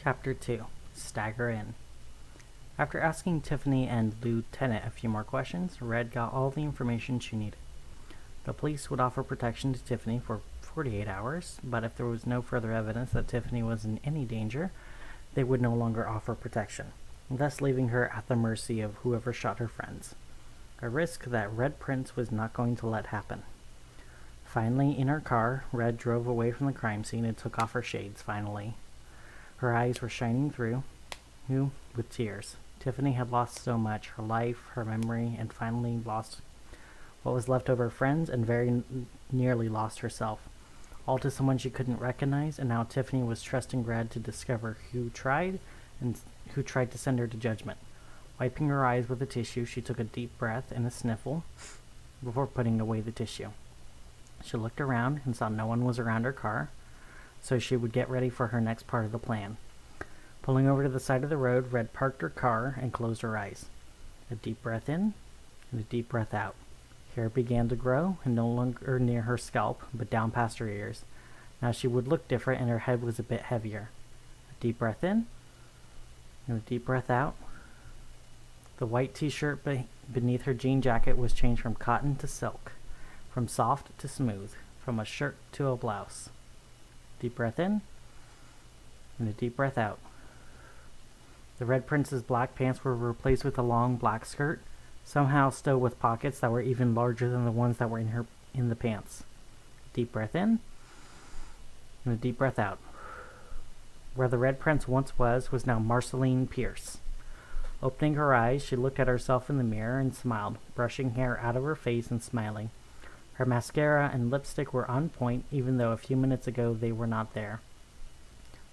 Chapter 2 Stagger Inn. After asking Tiffany and Lieutenant a few more questions, Red got all the information she needed. The police would offer protection to Tiffany for 48 hours, but if there was no further evidence that Tiffany was in any danger, they would no longer offer protection, thus leaving her at the mercy of whoever shot her friends. A risk that Red Prince was not going to let happen. Finally, in her car, Red drove away from the crime scene and took off her shades, finally. Her eyes were shining through, with tears. Tiffany had lost so much, her life, her memory, and finally lost what was left of her friends and very nearly lost herself. All to someone she couldn't recognize, and now Tiffany was trusting Red to discover who tried to send her to judgment. Wiping her eyes with a tissue, she took a deep breath and a sniffle before putting away the tissue. She looked around and saw no one was around her car, so she would get ready for her next part of the plan. Pulling over to the side of the road, Red parked her car and closed her eyes. A deep breath in and a deep breath out. Hair began to grow, and no longer near her scalp, but down past her ears. Now she would look different, and her head was a bit heavier. A deep breath in and a deep breath out. The white t-shirt beneath her jean jacket was changed from cotton to silk, from soft to smooth, from a shirt to a blouse. Deep breath in and a deep breath out. The Red Prince's black pants were replaced with a long black skirt, somehow still with pockets that were even larger than the ones that were in the pants. Deep breath in and a deep breath out. Where the Red Prince once was now Marceline Pierce. Opening her eyes, she looked at herself in the mirror and smiled, brushing hair out of her face and smiling. Her mascara and lipstick were on point, even though a few minutes ago they were not there.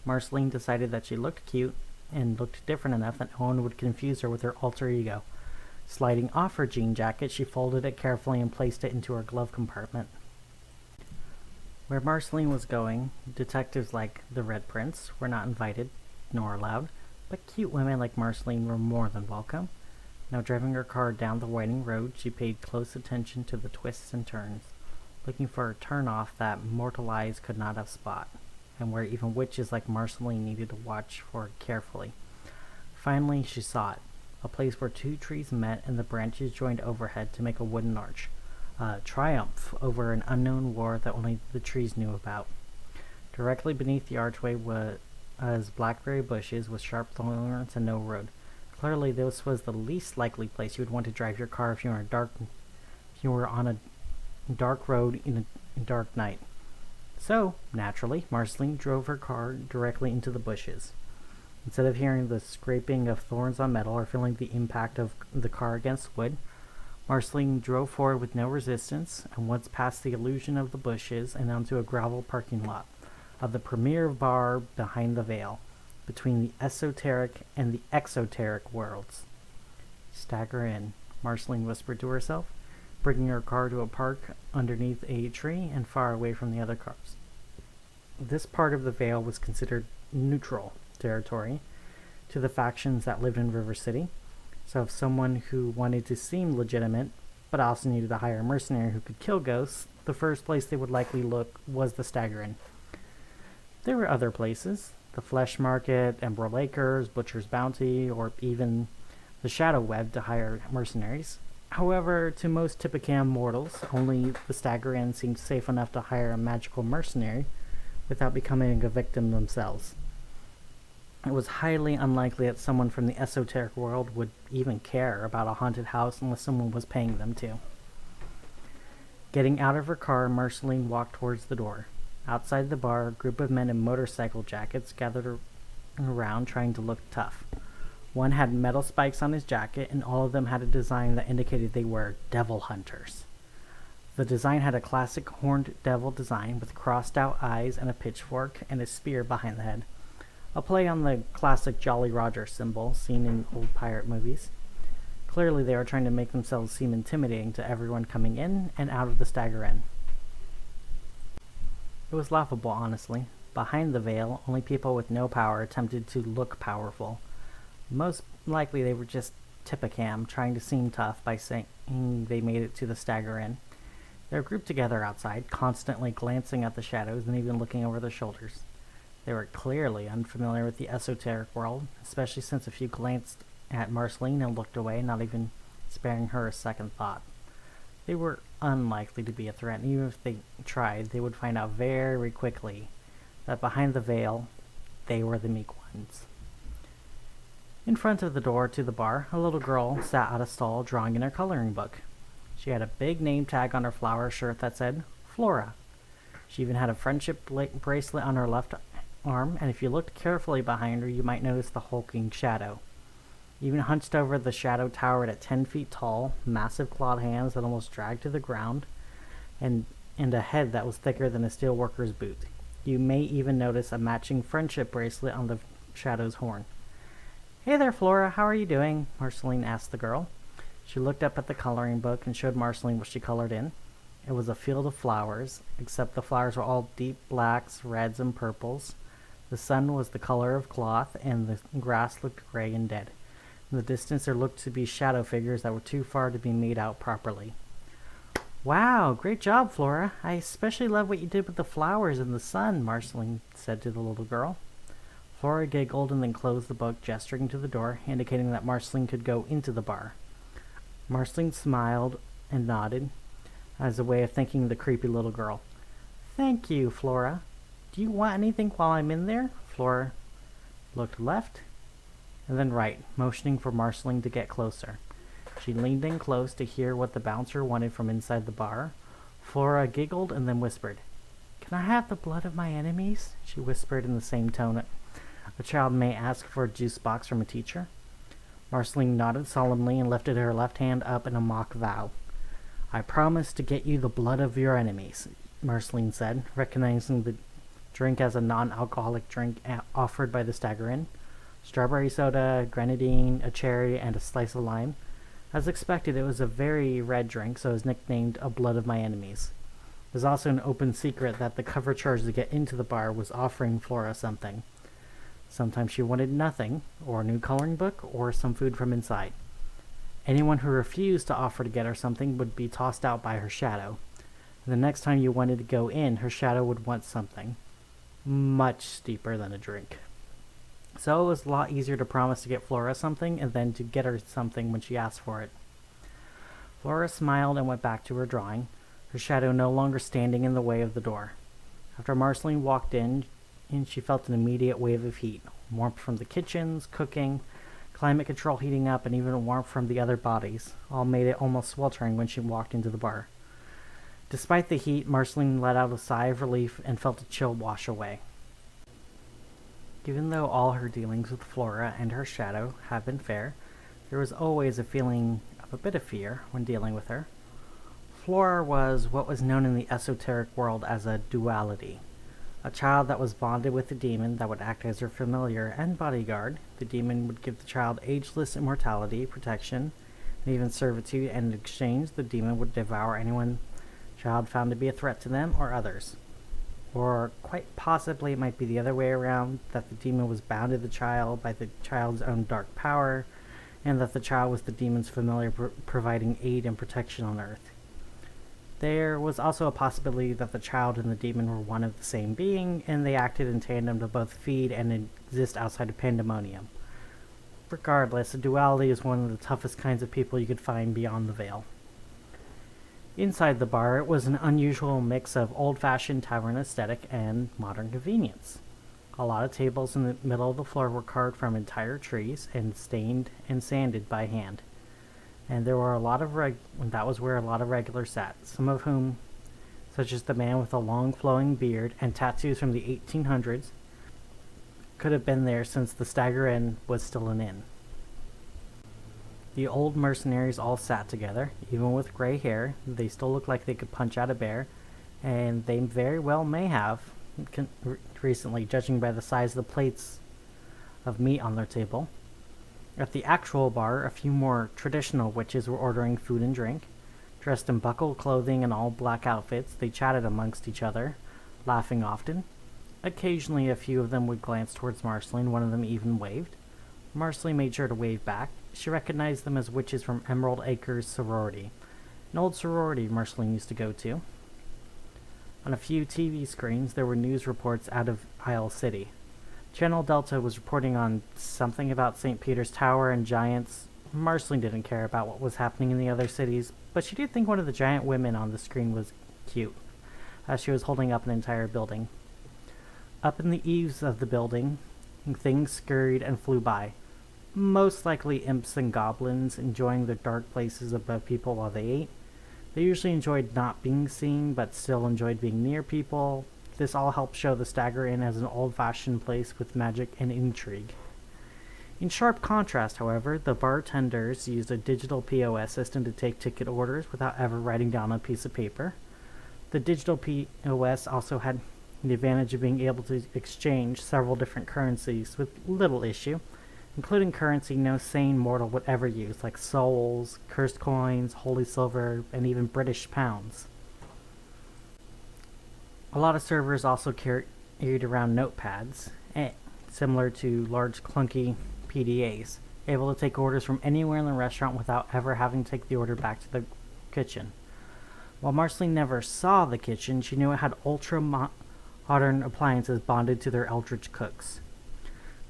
Marceline decided that she looked cute and looked different enough that no one would confuse her with her alter ego. Sliding off her jean jacket, she folded it carefully and placed it into her glove compartment. Where Marceline was going, detectives like the Red Prince were not invited, nor allowed, but cute women like Marceline were more than welcome. Now driving her car down the winding road, she paid close attention to the twists and turns, looking for a turn-off that mortal eyes could not have spot, and where even witches like Marceline needed to watch for carefully. Finally, she saw it, a place where two trees met and the branches joined overhead to make a wooden arch, a triumph over an unknown war that only the trees knew about. Directly beneath the archway was blackberry bushes with sharp thorns and no road. Clearly, this was the least likely place you would want to drive your car if you were on a dark road in a dark night. So, naturally, Marceline drove her car directly into the bushes. Instead of hearing the scraping of thorns on metal or feeling the impact of the car against wood, Marceline drove forward with no resistance, and once past the illusion of the bushes and onto a gravel parking lot of the premier bar behind the veil, between the esoteric and the exoteric worlds. Stagger Inn, Marceline whispered to herself, bringing her car to a park underneath a tree and far away from the other cars. This part of the Vale was considered neutral territory to the factions that lived in River City, so if someone who wanted to seem legitimate but also needed to hire a mercenary who could kill ghosts, the first place they would likely look was the Stagger Inn. There were other places, the Flesh Market, Emerald Acres, Butcher's Bounty, or even the Shadow Web to hire mercenaries. However, to most Tippecam mortals, only the Stagger Inn seemed safe enough to hire a magical mercenary without becoming a victim themselves. It was highly unlikely that someone from the esoteric world would even care about a haunted house unless someone was paying them to. Getting out of her car, Marceline walked towards the door. Outside the bar, a group of men in motorcycle jackets gathered around trying to look tough. One had metal spikes on his jacket, and all of them had a design that indicated they were devil hunters. The design had a classic horned devil design with crossed-out eyes and a pitchfork and a spear behind the head, a play on the classic Jolly Roger symbol seen in old pirate movies. Clearly, they were trying to make themselves seem intimidating to everyone coming in and out of the Stagger Inn. It was laughable, honestly. Behind the veil, only people with no power attempted to look powerful. Most likely they were just Tippecam, trying to seem tough by saying they made it to the Stagger Inn. They were grouped together outside, constantly glancing at the shadows and even looking over their shoulders. They were clearly unfamiliar with the esoteric world, especially since a few glanced at Marceline and looked away, not even sparing her a second thought. They were unlikely to be a threat, and even if they tried, they would find out very quickly that behind the veil, they were the meek ones. In front of the door to the bar, a little girl sat at a stall drawing in her coloring book. She had a big name tag on her flower shirt that said, Flora. She even had a friendship bracelet on her left arm, and if you looked carefully behind her, you might notice the hulking shadow. Even hunched over, the shadow towered at 10 feet tall, massive clawed hands that almost dragged to the ground, and a head that was thicker than a steel worker's boot. You may even notice a matching friendship bracelet on the shadow's horn. Hey there, Flora, how are you doing? Marceline asked the girl. She looked up at the coloring book and showed Marceline what she colored in. It was a field of flowers, except the flowers were all deep blacks, reds, and purples. The sun was the color of cloth, and the grass looked gray and dead. In the distance there looked to be shadow figures that were too far to be made out properly. Wow, great job, Flora. I especially love what you did with the flowers in the sun, Marceline said to the little girl. Flora giggled and then closed the book, gesturing to the door, indicating that Marceline could go into the bar. Marceline smiled and nodded, as a way of thanking the creepy little girl. Thank you, Flora. Do you want anything while I'm in there? Flora looked left and then right, motioning for Marceline to get closer. She leaned in close to hear what the bouncer wanted from inside the bar. Flora giggled and then whispered, Can I have the blood of my enemies? She whispered in the same tone a child may ask for a juice box from a teacher. Marceline nodded solemnly and lifted her left hand up in a mock vow. I promise to get you the blood of your enemies, Marceline said, recognizing the drink as a non-alcoholic drink offered by the Stagger Inn. Strawberry soda, grenadine, a cherry, and a slice of lime. As expected, it was a very red drink, so it was nicknamed a blood of my enemies. It was also an open secret that the cover charge to get into the bar was offering Flora something. Sometimes she wanted nothing, or a new coloring book, or some food from inside. Anyone who refused to offer to get her something would be tossed out by her shadow. The next time you wanted to go in, her shadow would want something much steeper than a drink. So it was a lot easier to promise to get Flora something and then to get her something when she asked for it. Flora smiled and went back to her drawing, her shadow no longer standing in the way of the door. After Marceline walked in, she felt an immediate wave of heat, warmth from the kitchens, cooking, climate control heating up, and even warmth from the other bodies, all made it almost sweltering when she walked into the bar. Despite the heat, Marceline let out a sigh of relief and felt a chill wash away. Even though all her dealings with Flora and her shadow have been fair, there was always a feeling of a bit of fear when dealing with her. Flora was what was known in the esoteric world as a duality. A child that was bonded with a demon that would act as her familiar and bodyguard. The demon would give the child ageless immortality, protection, and even servitude, and in exchange the demon would devour anyone the child found to be a threat to them or others. Or quite possibly it might be the other way around, that the demon was bound to the child by the child's own dark power, and that the child was the demon's familiar providing aid and protection on Earth. There was also a possibility that the child and the demon were one of the same being, and they acted in tandem to both feed and exist outside of Pandemonium. Regardless, a duality is one of the toughest kinds of people you could find beyond the veil. Inside the bar, it was an unusual mix of old-fashioned tavern aesthetic and modern convenience. A lot of tables in the middle of the floor were carved from entire trees and stained and sanded by hand. And there were a lot of that was where a lot of regulars sat, some of whom, such as the man with a long flowing beard and tattoos from the 1800s, could have been there since the Stagger Inn was still an inn. The old mercenaries all sat together, even with gray hair. They still looked like they could punch out a bear, and they very well may have recently, judging by the size of the plates of meat on their table. At the actual bar, a few more traditional witches were ordering food and drink. Dressed in buckled clothing and all black outfits, they chatted amongst each other, laughing often. Occasionally, a few of them would glance towards Marceline, one of them even waved. Marceline made sure to wave back. She recognized them as witches from Emerald Acres sorority, an old sorority Marceline used to go to. On a few TV screens, there were news reports out of Isle City. Channel Delta was reporting on something about St. Peter's Tower and giants. Marceline didn't care about what was happening in the other cities, but she did think one of the giant women on the screen was cute, as she was holding up an entire building. Up in the eaves of the building, things scurried and flew by, most likely imps and goblins enjoying their dark places above people while they ate. They usually enjoyed not being seen, but still enjoyed being near people. This all helped show the Stagger Inn as an old-fashioned place with magic and intrigue. In sharp contrast, however, the bartenders used a digital POS system to take ticket orders without ever writing down on a piece of paper. The digital POS also had the advantage of being able to exchange several different currencies with little issue, including currency no sane mortal would ever use, like souls, cursed coins, holy silver, and even British pounds. A lot of servers also carried around notepads, similar to large clunky PDAs, able to take orders from anywhere in the restaurant without ever having to take the order back to the kitchen. While Marceline never saw the kitchen, she knew it had ultra-modern appliances bonded to their eldritch cooks.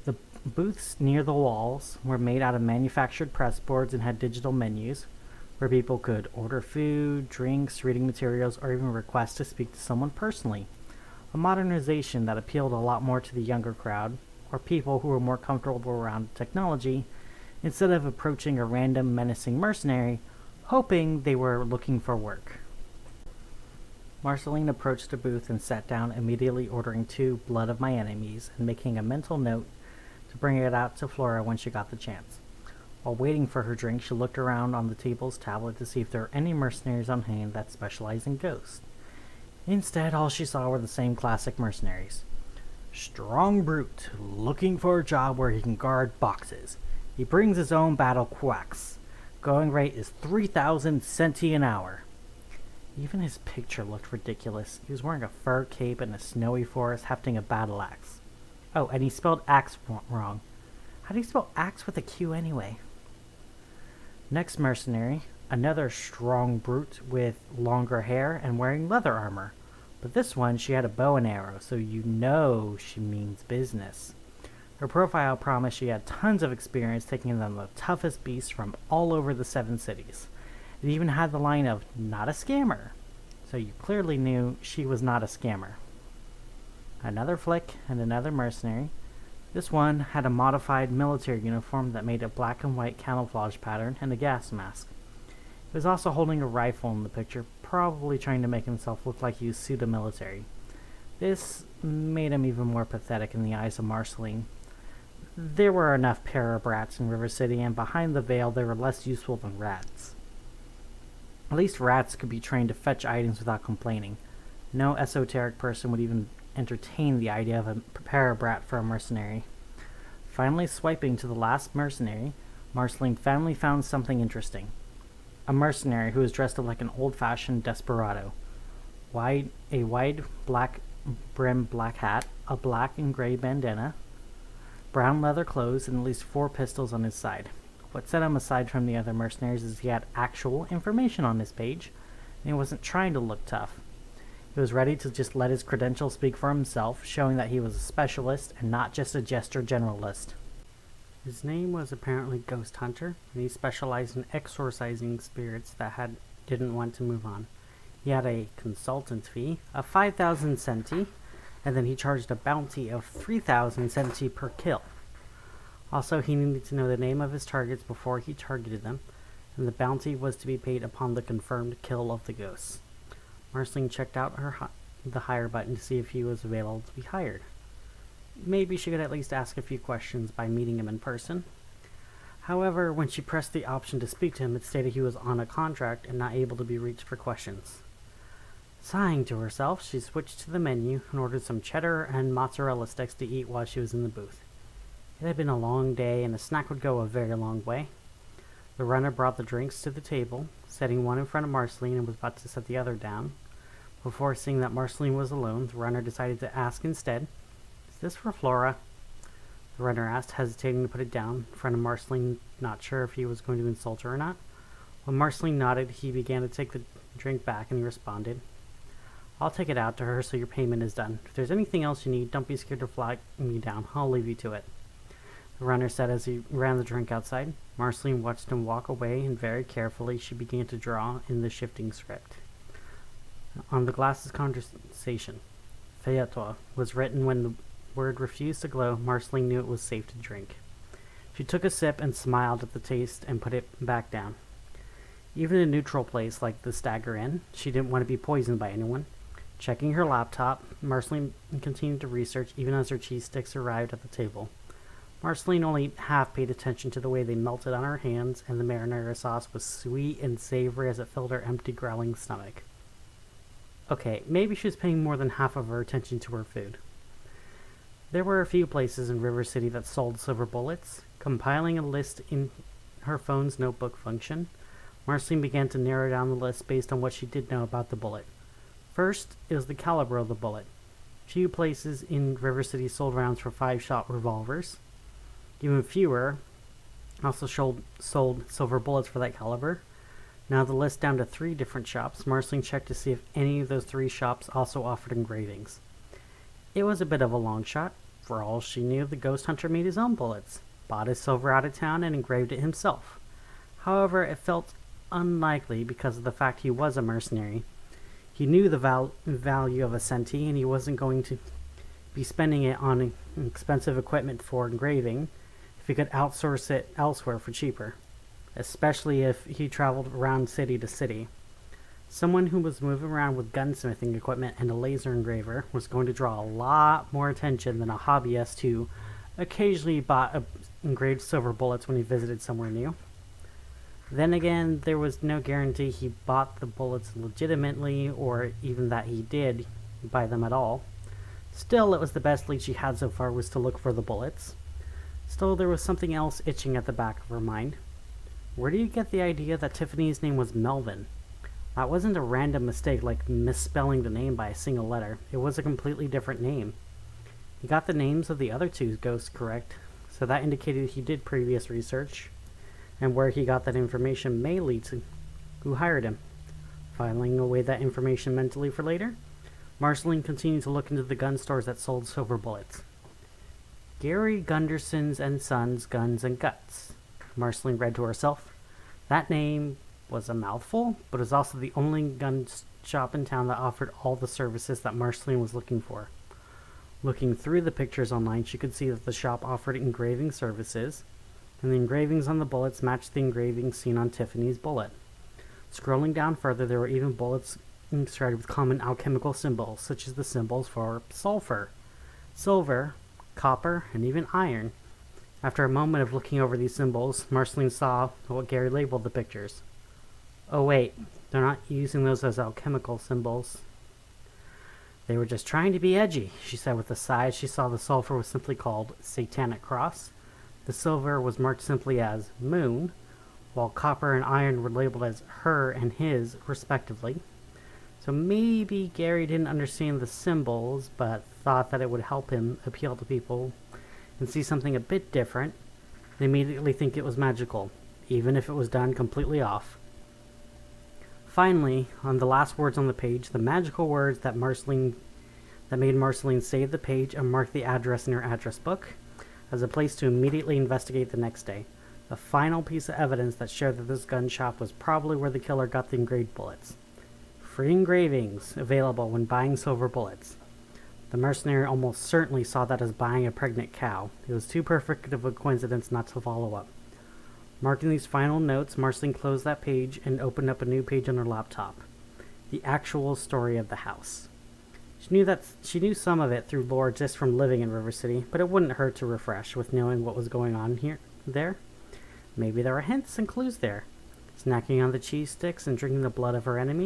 The booths near the walls were made out of manufactured press boards and had digital menus, where people could order food, drinks, reading materials, or even request to speak to someone personally. A modernization that appealed a lot more to the younger crowd, or people who were more comfortable around technology, instead of approaching a random menacing mercenary, hoping they were looking for work. Marceline approached the booth and sat down, immediately ordering 2 Blood of My Enemies and making a mental note to bring it out to Flora when she got the chance. While waiting for her drink, she looked around on the table's tablet to see if there were any mercenaries on hand that specialized in ghosts. Instead, all she saw were the same classic mercenaries. Strong brute, looking for a job where he can guard boxes. He brings his own battle quacks. Going rate is 3,000 centi an hour. Even his picture looked ridiculous. He was wearing a fur cape and a snowy forest hefting a battle axe. Oh, and he spelled axe wrong. How do you spell axe with a Q anyway? Next mercenary, another strong brute with longer hair and wearing leather armor. But this one, she had a bow and arrow, so you know she means business. Her profile promised she had tons of experience taking on the toughest beasts from all over the 7 cities. It even had the line of, "Not a scammer." So you clearly knew she was not a scammer. Another flick and another mercenary. This one had a modified military uniform that made a black and white camouflage pattern and a gas mask. He was also holding a rifle in the picture, probably trying to make himself look like he was pseudo-military. This made him even more pathetic in the eyes of Marceline. There were enough para-brats in River City, and behind the veil they were less useful than rats. At least rats could be trained to fetch items without complaining. No esoteric person would even entertain the idea of a para-brat for a mercenary. Finally swiping to the last mercenary, Marceline finally found something interesting. A mercenary who was dressed up like an old-fashioned desperado. A wide black-brimmed black hat, a black and gray bandana, brown leather clothes, and at least 4 pistols on his side. What set him aside from the other mercenaries is he had actual information on his page, and he wasn't trying to look tough. He was ready to just let his credentials speak for himself, showing that he was a specialist and not just a jester generalist. His name was apparently Ghost Hunter, and he specialized in exorcising spirits that didn't want to move on. He had a consultant fee of 5,000 centi, and then he charged a bounty of 3,000 centi per kill. Also, he needed to know the name of his targets before he targeted them, and the bounty was to be paid upon the confirmed kill of the ghosts. Marceline checked out the hire button to see if he was available to be hired. Maybe she could at least ask a few questions by meeting him in person. However, when she pressed the option to speak to him, it stated he was on a contract and not able to be reached for questions. Sighing to herself, she switched to the menu and ordered some cheddar and mozzarella sticks to eat while she was in the booth. It had been a long day, and a snack would go a very long way. The runner brought the drinks to the table, setting one in front of Marceline and was about to set the other down. Before seeing that Marceline was alone, the runner decided to ask instead, "Is this for Flora?" The runner asked, hesitating to put it down in front of Marceline, not sure if he was going to insult her or not. When Marceline nodded, he began to take the drink back, and he responded, I'll take it out to her so your payment is done. If there's anything else you need, don't be scared to flag me down. I'll leave you to it. The runner said as he ran the drink outside. Marceline watched him walk away, and very carefully she began to draw in the shifting script. On the glass's conversation, Feyatois was written when the word refused to glow. Marceline knew it was safe to drink. She took a sip and smiled at the taste and put it back down. Even in a neutral place like the Stagger Inn, she didn't want to be poisoned by anyone. Checking her laptop, Marceline continued to research even as her cheese sticks arrived at the table. Marceline only half paid attention to the way they melted on her hands, and the marinara sauce was sweet and savory as it filled her empty, growling stomach. Okay, maybe she was paying more than half of her attention to her food. There were a few places in River City that sold silver bullets. Compiling a list in her phone's notebook function, Marceline began to narrow down the list based on what she did know about the bullet. First, it was the caliber of the bullet. Few places in River City sold rounds for 5-shot revolvers. Even fewer also sold silver bullets for that caliber. Now the list down to 3 different shops. Marceline checked to see if any of those 3 shops also offered engravings. It was a bit of a long shot. For all she knew, the ghost hunter made his own bullets, bought his silver out of town, and engraved it himself. However, it felt unlikely because of the fact he was a mercenary. He knew the value of a centie, and he wasn't going to be spending it on expensive equipment for engraving if he could outsource it elsewhere for cheaper, especially if he traveled around city to city. Someone who was moving around with gunsmithing equipment and a laser engraver was going to draw a lot more attention than a hobbyist who occasionally bought engraved silver bullets when he visited somewhere new. Then again, there was no guarantee he bought the bullets legitimately, or even that he did buy them at all. Still, it was the best lead she had so far was to look for the bullets. Still, there was something else itching at the back of her mind. Where do you get the idea that Tiffany's name was Melvin? That wasn't a random mistake like misspelling the name by a single letter. It was a completely different name. He got the names of the other 2 ghosts correct, so that indicated he did previous research, and where he got that information may lead to who hired him. Filing away that information mentally for later, Marceline continued to look into the gun stores that sold silver bullets. Gary Gunderson's and Sons Guns and Guts, Marceline read to herself. That name was a mouthful, but it was also the only gun shop in town that offered all the services that Marceline was looking for. Looking through the pictures online, she could see that the shop offered engraving services, and the engravings on the bullets matched the engravings seen on Tiffany's bullet. Scrolling down further, there were even bullets inscribed with common alchemical symbols, such as the symbols for sulfur, silver, copper, and even iron. After a moment of looking over these symbols, Marceline saw what Gary labeled the pictures. Oh wait, they're not using those as alchemical symbols. They were just trying to be edgy, she said with a sigh. She saw the sulfur was simply called Satanic Cross. The silver was marked simply as Moon, while copper and iron were labeled as her and his, respectively. So maybe Gary didn't understand the symbols, but thought that it would help him appeal to people and see something a bit different, and immediately think it was magical, even if it was done completely off. Finally, on the last words on the page, the magical words that made Marceline save the page and mark the address in her address book as a place to immediately investigate the next day. The final piece of evidence that showed that this gun shop was probably where the killer got the engraved bullets. Free engravings available when buying silver bullets. The mercenary almost certainly saw that as buying a pregnant cow. It was too perfect of a coincidence not to follow up. Marking these final notes, Marceline closed that page and opened up a new page on her laptop. The actual story of the house. She knew some of it through lore just from living in River City, but it wouldn't hurt to refresh with knowing what was going on there. Maybe there were hints and clues there. Snacking on the cheese sticks and drinking the blood of her enemy.